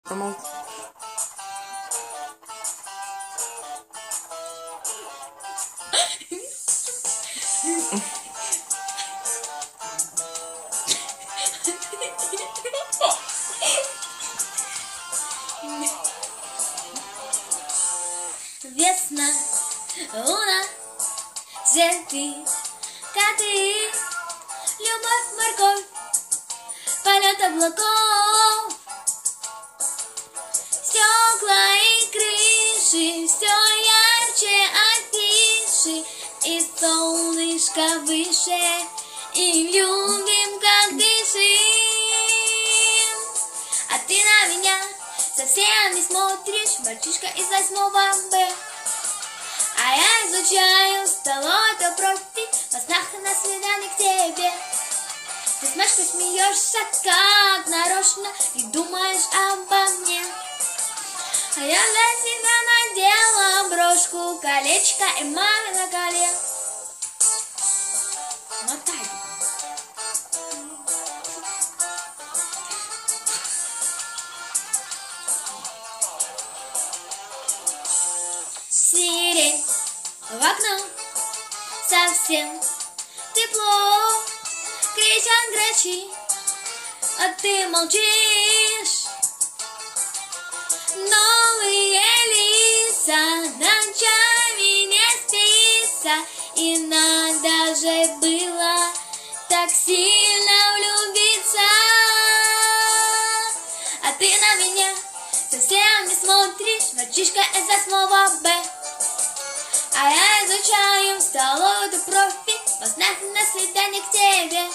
Помол... Весна, луна, цветы, коты, любовь, морковь, полет облаков, стекла и крыши, все ярче афиши, и солнышко выше, и любим, как дышим. А ты на меня совсем не смотришь, мальчишка из 8 Б. А я изучаю столовый профиль, во снах на свидание к тебе. Ты смешно смеешься, как нарочно, и думаешь обо мне. А я для тебя надела брошку, колечко и мамино коле. Мотай. Сирень в окно, совсем тепло, кричат грачи, а ты молчишь. Новые лица, ночами не спится, и надо же было так сильно влюбиться. А ты на меня совсем не смотришь, мальчишка из 8 Б. А я изучаю столовый профиль, во снах на свидание к тебе.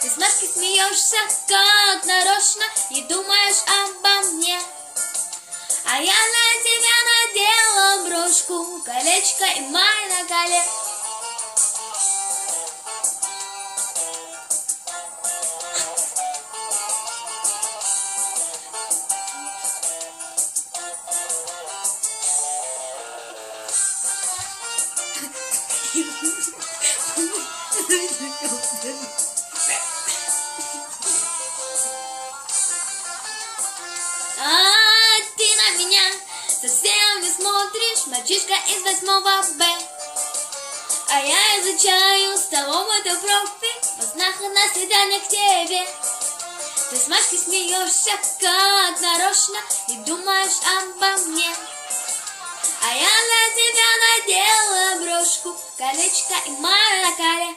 Ты с маской смеешься, как нарочно, и думаешь обо мне. А я на тебя надела брошку, колечко и май на коле. А ты на меня совсем не смотришь, мальчишка из 8 Б. А я изучаю столовый профиль, во снах на свидание к тебе. Ты с Машкой смеешься, как нарочно, и думаешь обо мне. А я для тебя надела брошку, колечко и май на коле.